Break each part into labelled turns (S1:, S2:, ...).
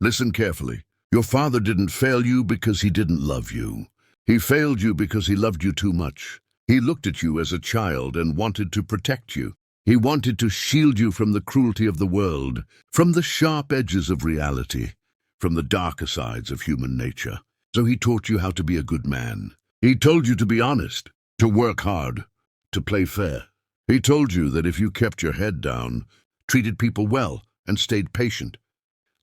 S1: Listen carefully. Your father didn't fail you because he didn't love you. He failed you because he loved you too much. He looked at you as a child and wanted to protect you. He wanted to shield you from the cruelty of the world, from the sharp edges of reality, from the darker sides of human nature. So he taught you how to be a good man. He told you to be honest, to work hard, to play fair. He told you that if you kept your head down, treated people well, and stayed patient,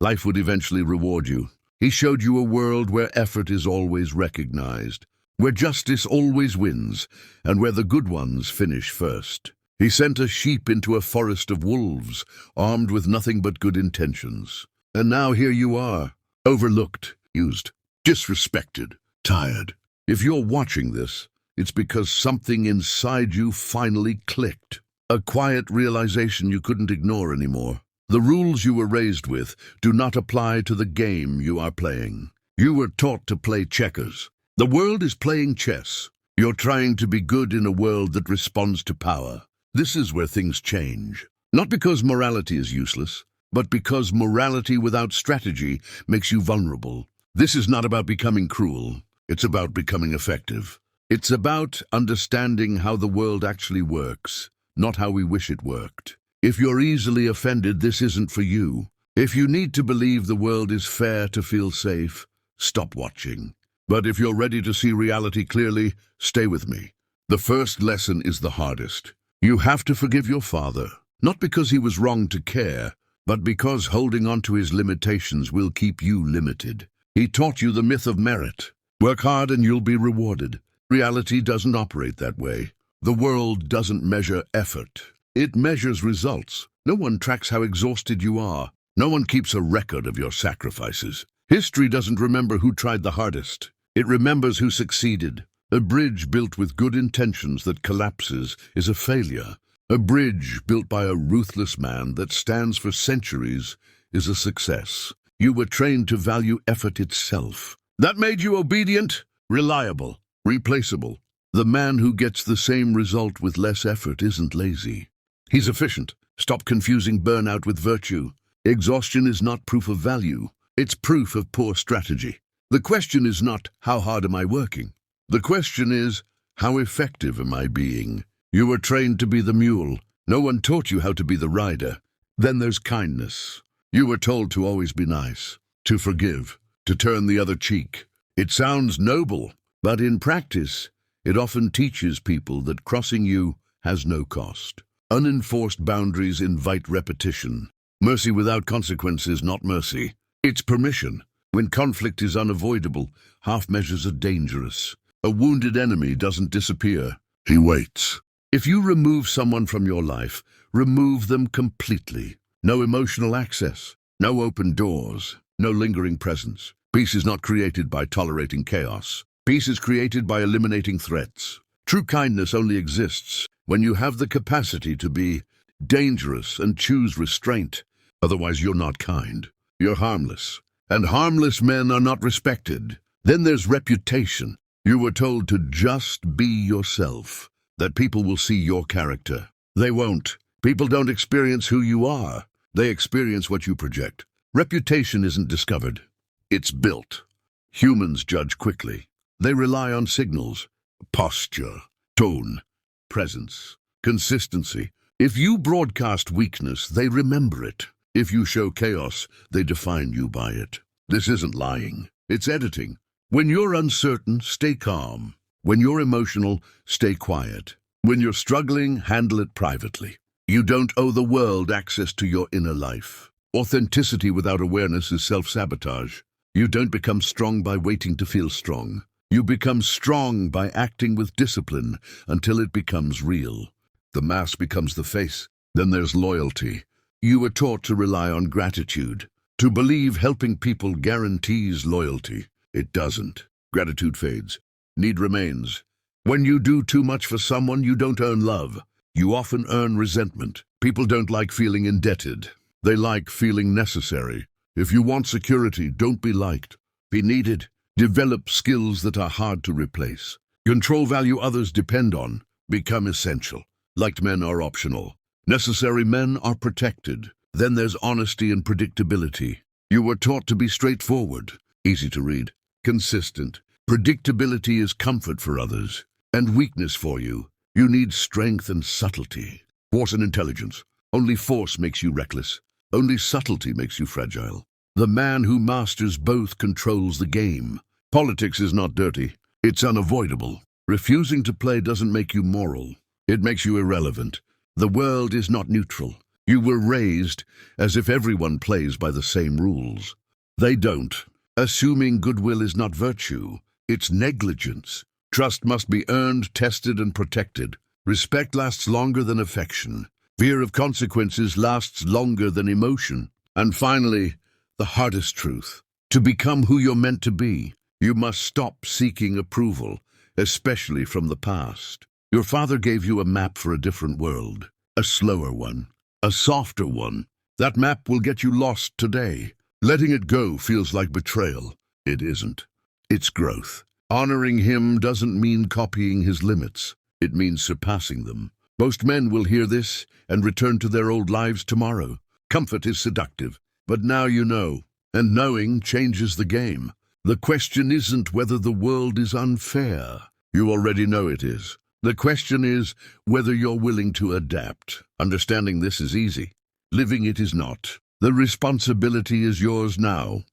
S1: life would eventually reward you. He showed you a world where effort is always recognized, where justice always wins, and where the good ones finish first. He sent a sheep into a forest of wolves, armed with nothing but good intentions. And now here you are, overlooked, used, disrespected, tired. If you're watching this, it's because something inside you finally clicked. A quiet realization you couldn't ignore anymore. The rules you were raised with do not apply to the game you are playing. You were taught to play checkers. The world is playing chess. You're trying to be good in a world that responds to power. This is where things change. Not because morality is useless, but because morality without strategy makes you vulnerable. This is not about becoming cruel. It's about becoming effective. It's about understanding how the world actually works, not how we wish it worked. If you're easily offended, this isn't for you. If you need to believe the world is fair to feel safe, stop watching. But if you're ready to see reality clearly, stay with me. The first lesson is the hardest. You have to forgive your father, not because he was wrong to care, but because holding on to his limitations will keep you limited. He taught you the myth of merit. Work hard and you'll be rewarded. Reality doesn't operate that way. The world doesn't measure effort. It measures results. No one tracks how exhausted you are. No one keeps a record of your sacrifices. History doesn't remember who tried the hardest. It remembers who succeeded. A bridge built with good intentions that collapses is a failure. A bridge built by a ruthless man that stands for centuries is a success. You were trained to value effort itself. That made you obedient, reliable, replaceable. The man who gets the same result with less effort isn't lazy. He's efficient. Stop confusing burnout with virtue. Exhaustion is not proof of value. It's proof of poor strategy. The question is not, how hard am I working? The question is, how effective am I being? You were trained to be the mule. No one taught you how to be the rider. Then there's kindness. You were told to always be nice, to forgive, to turn the other cheek. It sounds noble, but in practice, it often teaches people that crossing you has no cost. Unenforced boundaries invite repetition. Mercy without consequence is not mercy. It's permission. When conflict is unavoidable, half measures are dangerous. A wounded enemy doesn't disappear. He waits. If you remove someone from your life, remove them completely. No emotional access, no open doors, no lingering presence. Peace is not created by tolerating chaos. Peace is created by eliminating threats. True kindness only exists when you have the capacity to be dangerous and choose restraint. Otherwise, you're not kind. You're harmless. And harmless men are not respected. Then there's reputation. You were told to just be yourself, that people will see your character. They won't. People don't experience who you are. They experience what you project. Reputation isn't discovered. It's built. Humans judge quickly. They rely on signals, posture, tone, presence, consistency. If you broadcast weakness, they remember it. If you show chaos, they define you by it. This isn't lying. It's editing. When you're uncertain, stay calm. When you're emotional, stay quiet. When you're struggling, handle it privately. You don't owe the world access to your inner life. Authenticity without awareness is self-sabotage. You don't become strong by waiting to feel strong. You become strong by acting with discipline until it becomes real. The mask becomes the face. Then there's loyalty. You were taught to rely on gratitude. To believe helping people guarantees loyalty. It doesn't. Gratitude fades. Need remains. When you do too much for someone, you don't earn love. You often earn resentment. People don't like feeling indebted. They like feeling necessary. If you want security, don't be liked. Be needed. Develop skills that are hard to replace. Control value others depend on. Become essential. Liked men are optional. Necessary men are protected. Then there's honesty and predictability. You were taught to be straightforward, easy to read, consistent. Predictability is comfort for others, and weakness for you. You need strength and subtlety. Force and intelligence. Only force makes you reckless. Only subtlety makes you fragile. The man who masters both controls the game. Politics is not dirty. It's unavoidable. Refusing to play doesn't make you moral. It makes you irrelevant. The world is not neutral. You were raised as if everyone plays by the same rules. They don't. Assuming goodwill is not virtue. It's negligence. Trust must be earned, tested, and protected. Respect lasts longer than affection. Fear of consequences lasts longer than emotion. And finally, the hardest truth. To become who you're meant to be, you must stop seeking approval, especially from the past. Your father gave you a map for a different world, a slower one, a softer one. That map will get you lost today. Letting it go feels like betrayal. It isn't. It's growth. Honoring him doesn't mean copying his limits. It means surpassing them. Most men will hear this and return to their old lives tomorrow. Comfort is seductive, but now you know, and knowing changes the game. The question isn't whether the world is unfair. You already know it is. The question is whether you're willing to adapt. Understanding this is easy. Living it is not. The responsibility is yours now.